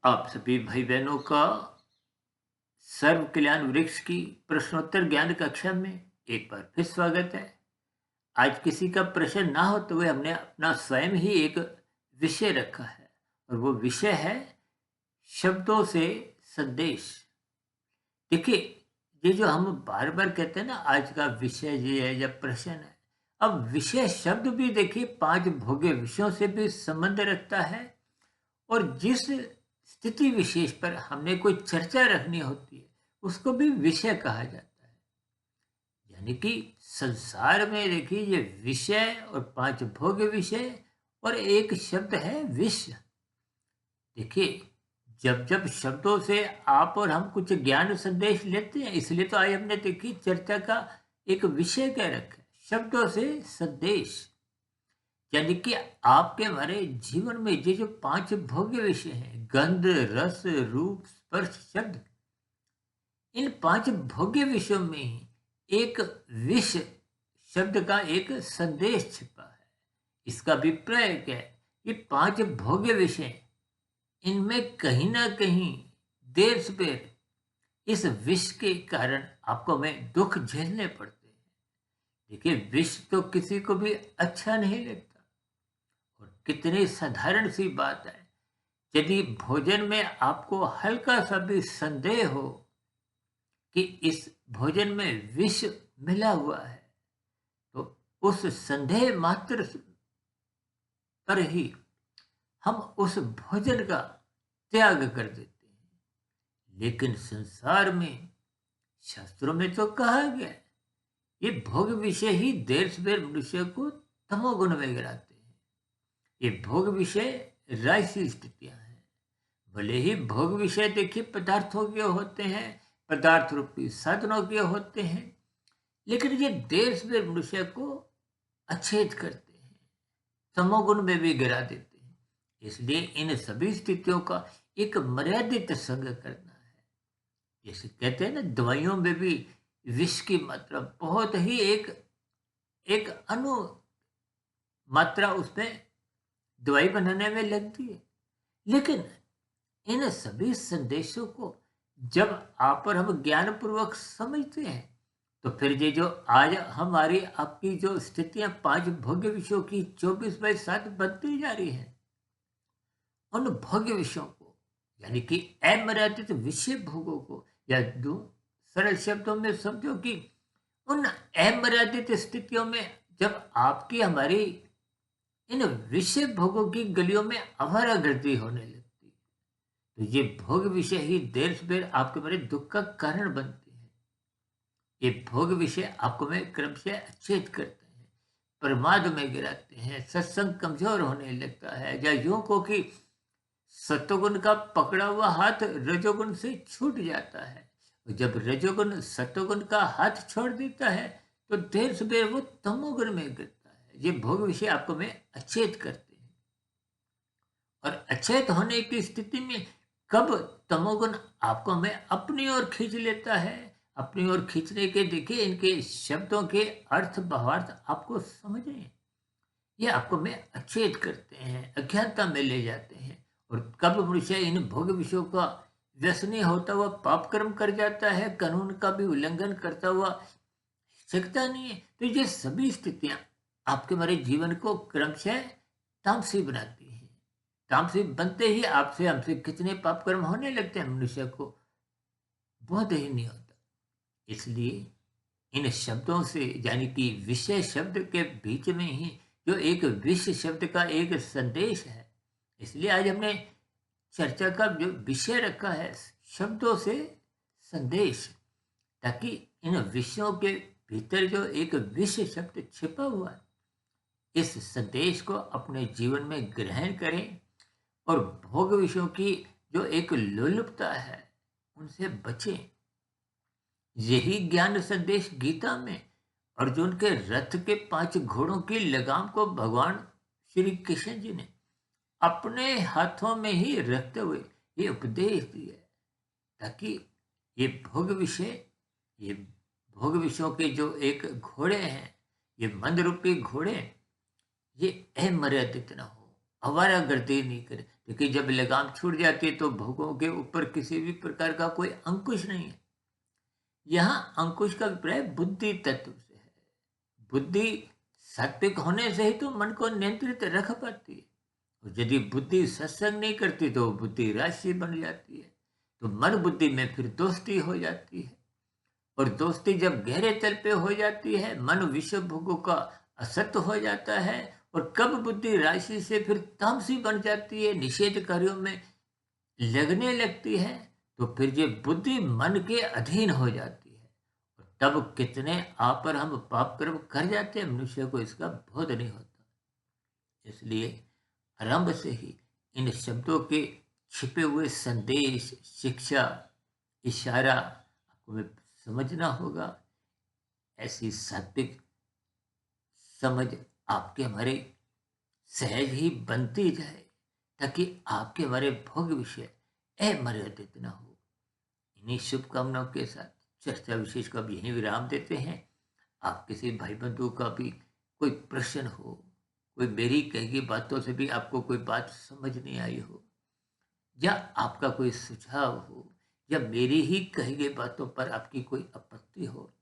आप सभी भाई बहनों का सर्व कल्याण वृक्ष की प्रश्नोत्तर ज्ञान कक्षा में एक बार फिर स्वागत है। आज किसी का प्रश्न ना हो तो वह हमने अपना स्वयं ही एक विषय रखा है और वो विषय है शब्दों से संदेश। देखिए, ये जो हम बार बार कहते हैं ना, आज का विषय ये है या प्रश्न है। अब विषय शब्द भी देखिए पांच भोग्य विषयों से भी संबंध रखता है और जिस स्थिति विशेष पर हमने कोई चर्चा रखनी होती है उसको भी विषय कहा जाता है। यानी कि संसार में देखिए ये विषय और पांच भोग्य विषय और एक शब्द है विषय। देखिए, जब जब शब्दों से आप और हम कुछ ज्ञान संदेश लेते हैं, इसलिए तो आज हमने देखी चर्चा का एक विषय क्या रखा है, शब्दों से संदेश। यानी कि आपके हमारे जीवन में ये जो पांच भोग्य विषय हैं, गंध, रस, रूप, स्पर्श, शब्द, इन पांच भोग्य विषयों में ही एक विष शब्द का एक संदेश छिपा है। इसका अभिप्राय क्या है? ये पांच भोग्य विषय, इनमें कहीं ना कहीं देर सवेर इस विष के कारण आपको हमें दुख झेलने पड़ते हैं। देखिए, विष तो किसी को भी अच्छा नहीं लगता और कितनी साधारण सी बात है। यदि भोजन में आपको हल्का सा भी संदेह हो कि इस भोजन में विष मिला हुआ है, तो उस संदेह मात्र पर ही हम उस भोजन का त्याग कर देते हैं। लेकिन संसार में, शास्त्रों में तो कहा गया है, ये भोग विषय ही देर सवेर मनुष्य को तमोगुण में गिराते हैं। ये भोग विषय राजसी स्थितियां हैं। भले ही भोग विषय देखिए पदार्थों के होते हैं, पदार्थ रूपी साधनों के होते हैं, लेकिन ये देर सवेर मनुष्य को अच्छेद करते हैं, तमोगुण में भी गिरा देते हैं। इसलिए इन सभी स्थितियों का एक मर्यादित संग करना है। जैसे कहते हैं ना, दवाइयों में भी विष की मात्रा बहुत ही एक एक अनु मात्रा उसमें दवाई बनाने में लगती है। लेकिन इन सभी संदेशों को जब आप और हम ज्ञान पूर्वक समझते हैं, तो फिर ये जो आज हमारी आपकी जो स्थितियां पांच भोग्य विषयों की 24/7 बनती जा रही है, उन भोग्य विषयों को, यानी कि अमर्यादित विषय भोगों को, या दो सरल शब्दों में समझो कि उन अमर्यादित स्थितियों में जब आपकी हमारी इन विषय भोगों की गलियों में आवारागर्दी होने लगती है, तो ये भोग विषय ही देर सवेर आपके बड़े दुख का कारण बनते हैं। ये भोग विषय आपको में क्रमशः अच्छेद करते हैं, प्रमाद में गिराते हैं, सत्संग कमजोर होने लगता है, या यूं को कि सत्वगुण का पकड़ा हुआ हाथ रजोगुण से छूट जाता है। और जब रजोगुण सत्वगुण का हाथ छोड़ देता है, तो देर सवेर वो तमोगुण में गिरता है। ये भोग विषय आपको में अच्छेद करते हैं और अच्छेद होने की स्थिति में कब तमोगुण आपको में अपनी ओर खींच लेता है, अपनी ओर खींचने के देखिए इनके शब्दों के अर्थ भावार्थ आपको समझें, ये आपको में अच्छेद करते हैं, अज्ञानता में ले जाते हैं। और कब मनुष्य इन भोग विषयों का व्यसनी होता हुआ पाप कर्म कर जाता है, कानून का भी उल्लंघन करता हुआ सकता नहीं है, तो ये सभी स्थितियां आपके हमारे जीवन को क्रमशः तामसी बनाती हैं। तामसी बनते ही आपसे हमसे कितने पाप कर्म होने लगते हैं, मनुष्य को बोध ही नहीं होता। इसलिए इन शब्दों से, यानी कि विषय शब्द के बीच में ही जो एक विषय शब्द का एक संदेश है, इसलिए आज हमने चर्चा का जो विषय रखा है, शब्दों से संदेश, ताकि इन विषयों के भीतर जो एक विषय शब्द छिपा हुआ है, इस संदेश को अपने जीवन में ग्रहण करें और भोग विषयों की जो एक लोलुपता है उनसे बचें। यही ज्ञान संदेश गीता में अर्जुन के रथ के 5 घोड़ों की लगाम को भगवान श्री कृष्ण जी ने अपने हाथों में ही रखते हुए ये उपदेश दिया है, ताकि ये भोग विषय, ये भोग विषयों के जो एक घोड़े हैं, ये मंद रूपी घोड़े, ये अमर्यादित ना हो, आवारागर्दी नहीं करे। देखिए, जब लगाम छूट जाती है तो भोगों के ऊपर किसी भी प्रकार का कोई अंकुश नहीं है। यहाँ अंकुश का अभिप्राय बुद्धि तत्व से है। बुद्धि सात्विक होने से ही तो मन को नियंत्रित रख पाती है। और यदि बुद्धि सत्संग नहीं करती तो बुद्धि राशि बन जाती है। तो मन बुद्धि में फिर दोस्ती हो जाती है। और दोस्ती जब गहरे तल पे हो जाती है, मन विषय भोगों का असत्य हो जाता है। और कब बुद्धि राशि से फिर तामसी बन जाती है, निषेध कार्यों में लगने लगती है, तो फिर ये बुद्धि मन के अधीन हो जाती है। और तब कितने आप पर हम पाप कर्म कर जाते हैं, मनुष्य को इसका बोध नहीं होता। इसलिए आरंभ से ही इन शब्दों के छिपे हुए संदेश, शिक्षा, इशारा आपको में समझना होगा। ऐसी सात्विक समझ आपके हमारे सहज ही बनती जाए, ताकि आपके हमारे भोग विषय अमर्यादित न हो। इन्हीं शुभकामनाओं के साथ चर्चा विशेष को अब यहीं विराम देते हैं। आप किसी भाई बंधु का भी कोई प्रश्न हो, कोई मेरी कही गई बातों से भी आपको कोई बात समझ नहीं आई हो, या आपका कोई सुझाव हो, या मेरी ही कही गई बातों पर आपकी कोई आपत्ति हो,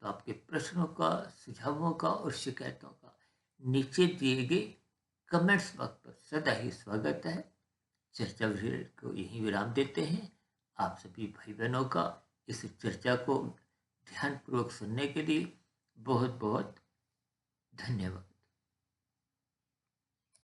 तो आपके प्रश्नों का, सुझावों का और शिकायतों का नीचे दिए गए कमेंट्स बॉक्स पर सदा ही स्वागत है। चर्चा विषय को यहीं विराम देते हैं। आप सभी भाई बहनों का इस चर्चा को ध्यानपूर्वक सुनने के लिए बहुत बहुत धन्यवाद।